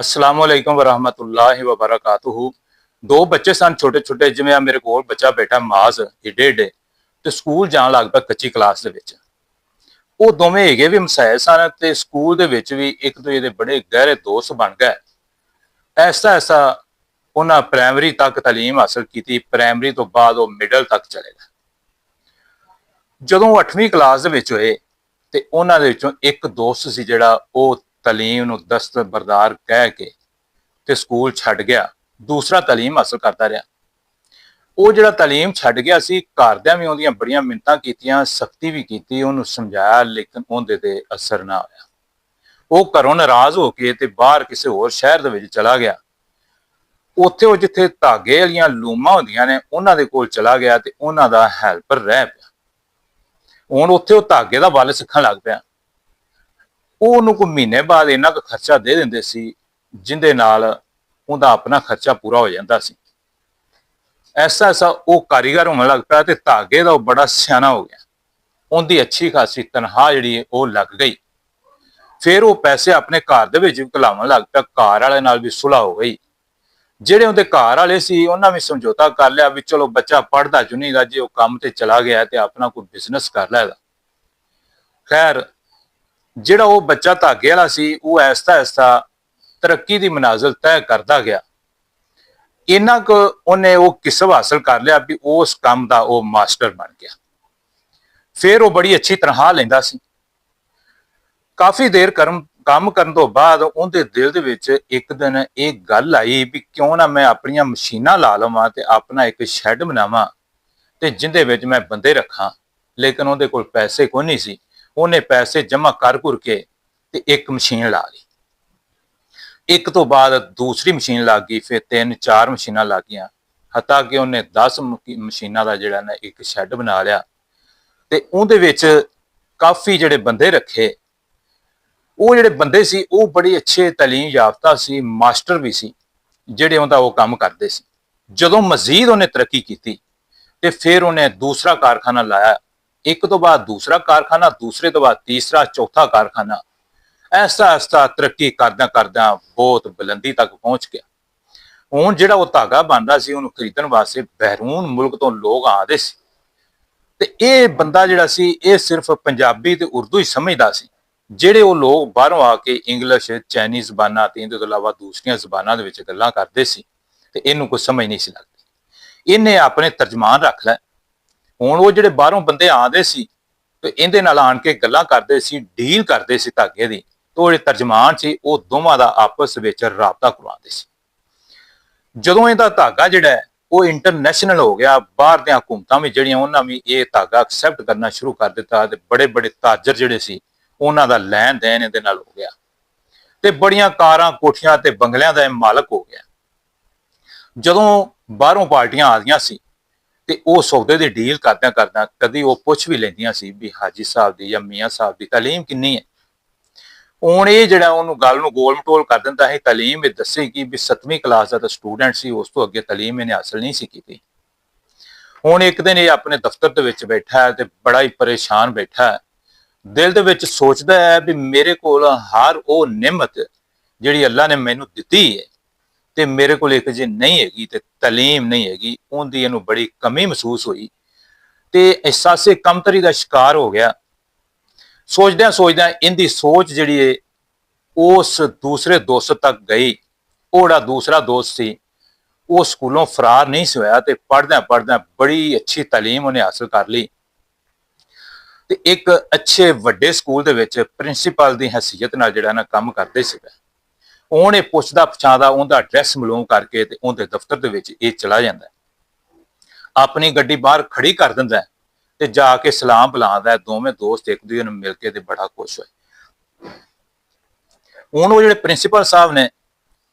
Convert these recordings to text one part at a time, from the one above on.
अस्सलामुअलैकुम वरहमतुल्लाहि वबरकातुहू। दो बच्चे सन छोटे छोटे, जिवें मेरे कोल बच्चा बैठा माज एडे एडे ते स्कूल जान लग पिया कच्ची क्लास दे विच। वो दोवें हेगे भी मसाए सन ते स्कूल दे विच भी एक दूजे दे बड़े गहरे दोस्त बन गए। ऐसा ऐसा उन्हां प्राइमरी तक तालीम हासिल की। प्राइमरी तो बाद वो मिडल तक चले गए। जदों 8वीं क्लास दे विच होए ते उन्हां दे विचों एक दोस्त सी जिहड़ा वो तालीम नूं दस्तबरदार कह के ते स्कूल छड्ड गया, दूसरा तालीम हासिल करता रहा। वो जिहड़ा तालीम छड्ड गया सी, घरदियां भी उहदियां बड़ियां मिन्नतां कीतियां, सख्ती भी कीती, उहनूं समझाया, लेकिन उहदे ते असर ना होया। वो घरों नाराज हो के ते बाहर किसी होर शहर दे विच चला गया। उत्थे वो जिथे धागे वालियां लूमां हुंदियां ने उहनां दे कोल चला गया ते उहनां दा हैल्पर रह पिया। हुण उत्थे वो धागे दा वल सिक्खण लग पिया। ਉਹਨੂੰ ਕੋਈ ਮਹੀਨੇ ਬਾਅਦ ਇੰਨਾ ਕੁ ਖਰਚਾ ਦੇ ਦਿੰਦੇ ਸੀ ਜਿੰਦੇ ਨਾਲ ਉਹਦਾ ਆਪਣਾ ਖਰਚਾ ਪੂਰਾ ਹੋ ਜਾਂਦਾ ਸੀ। ਐਸਾ ਐਸਾ ਉਹ ਕਾਰੀਗਰ ਹੋਣ ਲੱਗ ਪਿਆ ਤੇ ਧਾਗੇ ਦਾ ਉਹ ਬੜਾ ਸਿਆਣਾ ਹੋ ਗਿਆ। ਉਹਦੀ ਅੱਛੀ ਖਾਸੀ ਤਨਖਾਹ ਜਿਹੜੀ ਉਹ ਲੱਗ ਗਈ। ਫਿਰ ਉਹ ਪੈਸੇ ਆਪਣੇ ਘਰ ਦੇ ਵਿੱਚ ਘਲਾਉਣ ਲੱਗ ਪਿਆ। ਘਰ ਵਾਲੇ ਨਾਲ ਵੀ ਸੁਲ੍ਹਾ ਹੋ ਗਈ। ਜਿਹੜੇ ਉਹਦੇ ਘਰ ਵਾਲੇ ਸੀ ਉਹਨਾਂ ਵੀ ਸਮਝੌਤਾ ਕਰ ਲਿਆ ਵੀ ਚਲੋ ਬੱਚਾ ਪੜ੍ਹਦਾ ਚੁਣੀਦਾ, ਜੇ ਉਹ ਕੰਮ ਤੇ ਚਲਾ ਗਿਆ ਤੇ ਆਪਣਾ ਕੋਈ ਬਿਜ਼ਨਸ ਕਰ ਲੈਦਾ। ਖੈਰ, ਜਿਹੜਾ ਉਹ ਬੱਚਾ ਧਾਗੇ ਵਾਲਾ ਸੀ ਉਹ ਐਸਾ ਐਸਾ ਤਰੱਕੀ ਦੀ ਮਨਾਜ਼ਿਲ ਤੈਅ ਕਰਦਾ ਗਿਆ। ਇੰਨਾ ਕੁ ਉਹਨੇ ਉਹ ਕਿਸਬ ਹਾਸਲ ਕਰ ਲਿਆ ਵੀ ਉਸ ਕੰਮ ਦਾ ਉਹ ਮਾਸਟਰ ਬਣ ਗਿਆ। ਫਿਰ ਉਹ ਬੜੀ ਅੱਛੀ ਤਨਖਾਹ ਲੈਂਦਾ ਸੀ। ਕਾਫੀ ਦੇਰ ਕੰਮ ਕਰਨ ਤੋਂ ਬਾਅਦ ਉਹਦੇ ਦਿਲ ਦੇ ਵਿੱਚ ਇੱਕ ਦਿਨ ਇਹ ਗੱਲ ਆਈ ਵੀ ਕਿਉਂ ਨਾ ਮੈਂ ਆਪਣੀਆਂ ਮਸ਼ੀਨਾਂ ਲਾ ਲਵਾਂ ਤੇ ਆਪਣਾ ਇੱਕ ਸ਼ੈੱਡ ਬਣਾਵਾਂ ਤੇ ਜਿੰਦੇ ਵਿੱਚ ਮੈਂ ਬੰਦੇ ਰੱਖਾਂ। ਲੇਕਿਨ ਉਹਦੇ ਕੋਲ ਪੈਸੇ ਕੋਈ ਨਹੀਂ ਸੀ। ਉਹਨੇ ਪੈਸੇ ਜਮ੍ਹਾਂ ਕਰ ਘੁਰ ਕੇ ਤੇ ਇੱਕ ਮਸ਼ੀਨ ਲਾ ਲਈ। ਇੱਕ ਤੋਂ ਬਾਅਦ ਦੂਸਰੀ ਮਸ਼ੀਨ ਲੱਗ ਗਈ, ਫਿਰ 3-4 ਮਸ਼ੀਨਾਂ ਲੱਗ ਗਈਆਂ, ਹੱਤਾ ਕਿ ਉਹਨੇ 10 ਮਸ਼ੀਨਾਂ ਦਾ ਜਿਹੜਾ ਨਾ ਇੱਕ ਸ਼ੈੱਡ ਬਣਾ ਲਿਆ ਤੇ ਉਹਦੇ ਵਿੱਚ ਕਾਫੀ ਜਿਹੜੇ ਬੰਦੇ ਰੱਖੇ। ਉਹ ਜਿਹੜੇ ਬੰਦੇ ਸੀ ਉਹ ਬੜੇ ਅੱਛੇ ਤਾਲੀਮ ਯਾਫਤਾ ਸੀ, ਮਾਸਟਰ ਵੀ ਸੀ, ਜਿਹੜੇ ਉਹਦਾ ਉਹ ਕੰਮ ਕਰਦੇ ਸੀ। ਜਦੋਂ ਮਜ਼ੀਦ ਉਹਨੇ ਤਰੱਕੀ ਕੀਤੀ ਤੇ ਫਿਰ ਉਹਨੇ ਦੂਸਰਾ ਕਾਰਖਾਨਾ ਲਾਇਆ। ਇੱਕ ਤੋਂ ਬਾਅਦ ਦੂਸਰਾ ਕਾਰਖਾਨਾ, ਦੂਸਰੇ ਤੋਂ ਬਾਅਦ ਤੀਸਰਾ, ਚੌਥਾ ਕਾਰਖਾਨਾ। ਐਸਾ ਐਸਾ ਤਰੱਕੀ ਕਰਦਿਆਂ ਕਰਦਿਆਂ ਬਹੁਤ ਬੁਲੰਦੀ ਤੱਕ ਪਹੁੰਚ ਗਿਆ। ਹੁਣ ਜਿਹੜਾ ਉਹ ਧਾਗਾ ਬਣਦਾ ਸੀ ਉਹਨੂੰ ਖਰੀਦਣ ਵਾਸਤੇ ਬਹਿਰੂਨ ਮੁਲਕ ਤੋਂ ਲੋਕ ਆਉਂਦੇ ਸੀ ਤੇ ਇਹ ਬੰਦਾ ਜਿਹੜਾ ਸੀ ਇਹ ਸਿਰਫ ਪੰਜਾਬੀ ਤੇ ਉਰਦੂ ਹੀ ਸਮਝਦਾ ਸੀ। ਜਿਹੜੇ ਉਹ ਲੋਕ ਬਾਹਰੋਂ ਆ ਕੇ ਇੰਗਲਿਸ਼, ਚਾਈਨੀਜ਼ ਜ਼ਬਾਨਾਂ ਤੇ ਇਹਦੇ ਤੋਂ ਇਲਾਵਾ ਦੂਸਰੀਆਂ ਜ਼ਬਾਨਾਂ ਦੇ ਵਿੱਚ ਗੱਲਾਂ ਕਰਦੇ ਸੀ ਤੇ ਇਹਨੂੰ ਕੋਈ ਸਮਝ ਨਹੀਂ ਸੀ ਲੱਗਦੀ। ਇਹਨੇ ਆਪਣੇ ਤਰਜਮਾਨ ਰੱਖ ਲੈ। ਹੁਣ ਉਹ ਜਿਹੜੇ ਬਾਹਰੋਂ ਬੰਦੇ ਆਉਂਦੇ ਸੀ ਤੇ ਇਹਦੇ ਨਾਲ ਆਣ ਕੇ ਗੱਲਾਂ ਕਰਦੇ ਸੀ, ਡੀਲ ਕਰਦੇ ਸੀ ਧਾਗੇ ਦੀ। ਤੇ ਉਹ ਜਿਹੜੇ ਤਰਜਮਾਨ ਸੀ ਉਹ ਦੋਵਾਂ ਦਾ ਆਪਸ ਵਿੱਚ ਰਾਬਤਾ ਕਰਵਾਉਂਦੇ ਸੀ। ਜਦੋਂ ਇਹਦਾ ਧਾਗਾ ਜਿਹੜਾ ਉਹ ਇੰਟਰਨੈਸ਼ਨਲ ਹੋ ਗਿਆ, ਬਾਹਰ ਦੀਆਂ ਹਕੂਮਤਾਂ ਵੀ ਜਿਹੜੀਆਂ ਉਹਨਾਂ ਵੀ ਇਹ ਧਾਗਾ ਐਕਸੈਪਟ ਕਰਨਾ ਸ਼ੁਰੂ ਕਰ ਦਿੱਤਾ ਤੇ ਬੜੇ ਬੜੇ ਤਾਜਰ ਜਿਹੜੇ ਸੀ ਉਹਨਾਂ ਦਾ ਲੈਣ ਦੇਣ ਇਹਦੇ ਨਾਲ ਹੋ ਗਿਆ ਤੇ ਬੜੀਆਂ ਕਾਰਾਂ, ਕੋਠੀਆਂ ਤੇ ਬੰਗਲਿਆਂ ਦਾ ਇਹ ਮਾਲਕ ਹੋ ਗਿਆ। ਜਦੋਂ ਬਾਹਰੋਂ ਪਾਰਟੀਆਂ ਆ ਗਈਆਂ ਸੀ ਤੇ ਉਹ ਸੌਦੇ ਦੀ ਡੀਲ ਕਰਦਿਆਂ ਕਰਦਿਆਂ ਕਦੀ ਉਹ ਪੁੱਛ ਵੀ ਲੈਂਦੀਆਂ ਸੀ ਵੀ ਹਾਜੀ ਸਾਹਿਬ ਦੀ ਜਾਂ ਮੀਆਂ ਸਾਹਿਬ ਦੀ ਤਾਲੀਮ ਕਿੰਨੀ ਹੈ। ਹੁਣ ਇਹ ਜਿਹੜਾ ਉਹਨੂੰ ਗੱਲ ਨੂੰ ਗੋਲ ਮਟੋਲ ਕਰ ਦਿੰਦਾ ਹੈ। ਤਾਲੀਮ ਇਹ ਦੱਸੇਗੀ ਵੀ 7ਵੀਂ ਕਲਾਸ ਦਾ ਤਾਂ ਸਟੂਡੈਂਟ ਸੀ, ਉਸ ਤੋਂ ਅੱਗੇ ਤਾਲੀਮ ਇਹਨੇ ਹਾਸਲ ਨਹੀਂ ਸੀ ਕੀਤੀ। ਹੁਣ ਇੱਕ ਦਿਨ ਇਹ ਆਪਣੇ ਦਫ਼ਤਰ ਦੇ ਵਿੱਚ ਬੈਠਾ ਹੈ ਤੇ ਬੜਾ ਹੀ ਪਰੇਸ਼ਾਨ ਬੈਠਾ ਹੈ। ਦਿਲ ਦੇ ਵਿੱਚ ਸੋਚਦਾ ਹੈ ਵੀ ਮੇਰੇ ਕੋਲ ਹਰ ਉਹ ਨਿਮਤ ਜਿਹੜੀ ਅੱਲਾ ਨੇ ਮੈਨੂੰ ਦਿੱਤੀ ਹੈ ਤੇ ਮੇਰੇ ਕੋਲ ਇੱਕ ਜੇ ਨਹੀਂ ਹੈਗੀ ਤੇ ਤਾਲੀਮ ਨਹੀਂ ਹੈਗੀ। ਉਹਦੀ ਇਹਨੂੰ ਬੜੀ ਕਮੀ ਮਹਿਸੂਸ ਹੋਈ ਤੇ ਅਹਿਸਾਸੇ ਕਮਤਰੀ ਦਾ ਸ਼ਿਕਾਰ ਹੋ ਗਿਆ। ਸੋਚਦਿਆਂ ਸੋਚਦਿਆਂ ਇਹਦੀ ਸੋਚ ਜਿਹੜੀ ਹੈ ਉਸ ਦੂਸਰੇ ਦੋਸਤ ਤੱਕ ਗਈ। ਉਹ ਜਿਹੜਾ ਦੂਸਰਾ ਦੋਸਤ ਸੀ ਉਹ ਸਕੂਲੋਂ ਫਰਾਰ ਨਹੀਂ ਸੀ ਹੋਇਆ ਤੇ ਪੜ੍ਹਦਿਆਂ ਪੜ੍ਹਦਿਆਂ ਬੜੀ ਅੱਛੀ ਤਾਲੀਮ ਉਹਨੇ ਹਾਸਲ ਕਰ ਲਈ ਤੇ ਇੱਕ ਅੱਛੇ ਵੱਡੇ ਸਕੂਲ ਦੇ ਵਿੱਚ ਪ੍ਰਿੰਸੀਪਲ ਦੀ ਹੈਸੀਅਤ ਨਾਲ ਜਿਹੜਾ ਨਾ ਕੰਮ ਕਰਦੇ ਸੀਗਾ। ਉਹਨੇ ਪੁੱਛਦਾ ਪਛਾਣਦਾ ਉਹਦਾ ਐਡਰੈਸ ਮਾਲੂਮ ਕਰਕੇ ਤੇ ਉਹਦੇ ਦਫ਼ਤਰ ਦੇ ਵਿੱਚ ਇਹ ਚਲਾ ਜਾਂਦਾ। ਆਪਣੀ ਗੱਡੀ ਬਾਹਰ ਖੜੀ ਕਰ ਦਿੰਦਾ ਤੇ ਜਾ ਕੇ ਸਲਾਮ ਬੁਲਾਉਂਦਾ। ਦੋਵੇਂ ਦੋਸਤ ਇੱਕ ਦੂਜੇ ਨੂੰ ਮਿਲ ਕੇ ਤੇ ਬੜਾ ਖੁਸ਼ ਹੋਏ। ਹੁਣ ਉਹ ਜਿਹੜੇ ਪ੍ਰਿੰਸੀਪਲ ਸਾਹਿਬ ਨੇ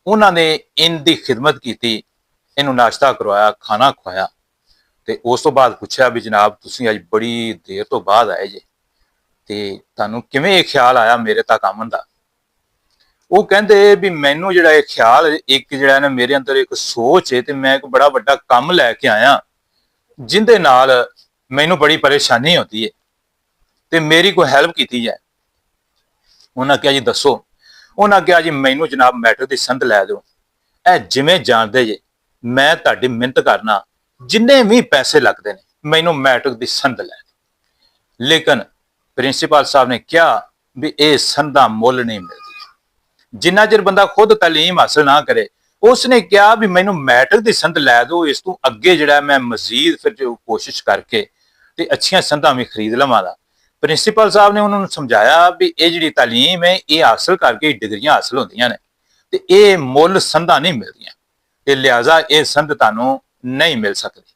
ਉਹਨਾਂ ਨੇ ਇਹਦੀ ਖਿਦਮਤ ਕੀਤੀ, ਇਹਨੂੰ ਨਾਸ਼ਤਾ ਕਰਵਾਇਆ, ਖਾਣਾ ਖਵਾਇਆ ਤੇ ਉਸ ਤੋਂ ਬਾਅਦ ਪੁੱਛਿਆ ਵੀ ਜਨਾਬ ਤੁਸੀਂ ਅੱਜ ਬੜੀ ਦੇਰ ਤੋਂ ਬਾਅਦ ਆਏ ਜੇ ਤੇ ਤੁਹਾਨੂੰ ਕਿਵੇਂ ਇਹ ਖਿਆਲ ਆਇਆ ਮੇਰੇ ਤੱਕ ਆਉਣ ਦਾ। ਉਹ ਕਹਿੰਦੇ ਵੀ ਮੈਨੂੰ ਜਿਹੜਾ ਇਹ ਖਿਆਲ ਇੱਕ ਜਿਹੜਾ ਨਾ ਮੇਰੇ ਅੰਦਰ ਇੱਕ ਸੋਚ ਹੈ ਤੇ ਮੈਂ ਇੱਕ ਬੜਾ ਵੱਡਾ ਕੰਮ ਲੈ ਕੇ ਆਇਆ ਜਿੰਦੇ ਨਾਲ ਮੈਨੂੰ ਬੜੀ ਪਰੇਸ਼ਾਨੀ ਹੁੰਦੀ ਹੈ ਤੇ ਮੇਰੀ ਕੋਈ ਹੈਲਪ ਕੀਤੀ ਜਾਏ। ਉਹਨਾਂ ਕਿਹਾ ਜੀ ਦੱਸੋ। ਉਹਨਾਂ ਕਿਹਾ ਜੀ ਮੈਨੂੰ ਜਨਾਬ ਮੈਟ੍ਰਿਕ ਦੀ ਸੰਧ ਲੈ ਦਿਓ। ਇਹ ਜਿਵੇਂ ਜਾਣਦੇ ਜੇ ਮੈਂ ਤੁਹਾਡੀ ਮਿਹਨਤ ਕਰਨਾ, ਜਿੰਨੇ ਵੀ ਪੈਸੇ ਲੱਗਦੇ ਨੇ ਮੈਨੂੰ ਮੈਟ੍ਰਿਕ ਦੀ ਸੰਧ ਲੈ ਦਿਓ। ਲੇਕਿਨ ਪ੍ਰਿੰਸੀਪਲ ਸਾਹਿਬ ਨੇ ਕਿਹਾ ਵੀ ਇਹ ਸੰਧਾਂ ਮੁੱਲ ਨਹੀਂ ਮਿਲਦੀ। ਜਿੰਨਾ ਚਿਰ ਬੰਦਾ ਖੁਦ ਤਾਲੀਮ ਹਾਸਲ ਨਾ ਕਰੇ, ਉਸਨੇ ਕਿਹਾ ਵੀ ਮੈਨੂੰ ਮੈਟ੍ਰਿਕ ਦੀ ਸੰਧ ਲੈ ਦਿਓ, ਇਸ ਤੋਂ ਅੱਗੇ ਜਿਹੜਾ ਮੈਂ ਮਜ਼ੀਦ ਫਿਰ ਜੋ ਕੋਸ਼ਿਸ਼ ਕਰਕੇ ਤੇ ਅੱਛੀਆਂ ਸੰਧਾਂ ਵੀ ਖਰੀਦ ਲਵਾਂਗਾ। ਪ੍ਰਿੰਸੀਪਲ ਸਾਹਿਬ ਨੇ ਉਹਨਾਂ ਨੂੰ ਸਮਝਾਇਆ ਵੀ ਇਹ ਜਿਹੜੀ ਤਾਲੀਮ ਹੈ ਇਹ ਹਾਸਲ ਕਰਕੇ ਡਿਗਰੀਆਂ ਹਾਸਲ ਹੁੰਦੀਆਂ ਨੇ ਤੇ ਇਹ ਮੁੱਲ ਸੰਧਾਂ ਨਹੀਂ ਮਿਲਦੀਆਂ, ਤੇ ਲਿਹਾਜ਼ਾ ਇਹ ਸੰਧ ਤੁਹਾਨੂੰ ਨਹੀਂ ਮਿਲ ਸਕਦੀ।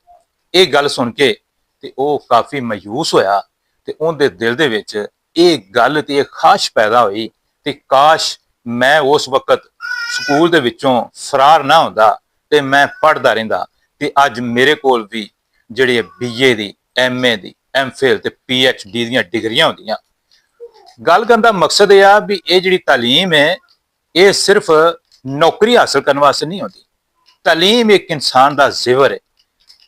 ਇਹ ਗੱਲ ਸੁਣ ਕੇ ਤੇ ਉਹ ਕਾਫੀ ਮਾਯੂਸ ਹੋਇਆ ਤੇ ਉਹਦੇ ਦਿਲ ਦੇ ਵਿੱਚ ਇਹ ਗੱਲ ਤੇ ਇਹ ਖਾਸ਼ ਪੈਦਾ ਹੋਈ ਤੇ ਕਾਸ਼ ਮੈਂ ਉਸ ਵਕਤ ਸਕੂਲ ਦੇ ਵਿੱਚੋਂ ਫਰਾਰ ਨਾ ਹੁੰਦਾ ਤੇ ਮੈਂ ਪੜ੍ਹਦਾ ਰਹਿੰਦਾ ਤੇ ਅੱਜ ਮੇਰੇ ਕੋਲ ਵੀ ਜਿਹੜੀ BA ਦੀ, MA ਦੀ, MPhil ਤੇ PhD ਦੀਆਂ ਡਿਗਰੀਆਂ ਹੁੰਦੀਆਂ। ਗੱਲ ਕਰਨ ਦਾ ਮਕਸਦ ਇਹ ਆ ਵੀ ਇਹ ਜਿਹੜੀ ਤਾਲੀਮ ਹੈ ਇਹ ਸਿਰਫ ਨੌਕਰੀ ਹਾਸਲ ਕਰਨ ਵਾਸਤੇ ਨਹੀਂ ਹੁੰਦੀ। ਤਾਲੀਮ ਇੱਕ ਇਨਸਾਨ ਦਾ ਜ਼ਿਵਰ ਹੈ।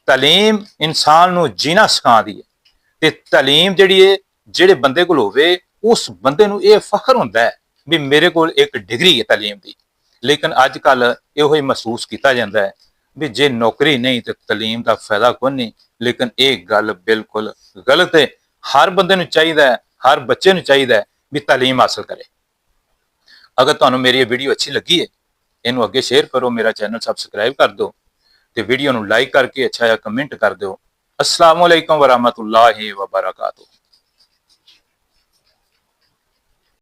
ਤਾਲੀਮ ਇਨਸਾਨ ਨੂੰ ਜੀਣਾ ਸਿਖਾਉਂਦੀ ਹੈ ਤੇ ਤਾਲੀਮ ਜਿਹੜੀ ਹੈ ਜਿਹੜੇ ਬੰਦੇ ਕੋਲ ਹੋਵੇ ਉਸ ਬੰਦੇ ਨੂੰ ਇਹ ਫਖਰ ਹੁੰਦਾ ਹੈ ਵੀ ਮੇਰੇ ਕੋਲ ਇੱਕ ਡਿਗਰੀ ਹੈ ਤਾਲੀਮ ਦੀ। ਲੇਕਿਨ ਅੱਜ ਕੱਲ ਇਹੋ ਹੀ ਮਹਿਸੂਸ ਕੀਤਾ ਜਾਂਦਾ ਹੈ ਵੀ ਜੇ ਨੌਕਰੀ ਨਹੀਂ ਤੇ ਤਾਲੀਮ ਦਾ ਫਾਇਦਾ ਕੋਈ ਨਹੀਂ। ਲੇਕਿਨ ਇਹ ਗੱਲ ਬਿਲਕੁਲ ਗਲਤ ਹੈ। ਹਰ ਬੰਦੇ ਨੂੰ ਚਾਹੀਦਾ ਹੈ, ਹਰ ਬੱਚੇ ਨੂੰ ਚਾਹੀਦਾ ਹੈ ਵੀ ਤਾਲੀਮ ਹਾਸਲ ਕਰੇ। ਅਗਰ ਤੁਹਾਨੂੰ ਮੇਰੀ ਇਹ ਵੀਡੀਓ ਅੱਛੀ ਲੱਗੀ ਹੈ, ਇਹਨੂੰ ਅੱਗੇ ਸ਼ੇਅਰ ਕਰੋ, ਮੇਰਾ ਚੈਨਲ ਸਬਸਕ੍ਰਾਈਬ ਕਰ ਦਿਓ ਤੇ ਵੀਡੀਓ ਨੂੰ ਲਾਈਕ ਕਰਕੇ ਅੱਛਾ ਜਿਹਾ ਕਮੈਂਟ ਕਰ ਦਿਓ। अस्सलाम वालेकुम वरहमतुल्लाहि वबरकातुहू।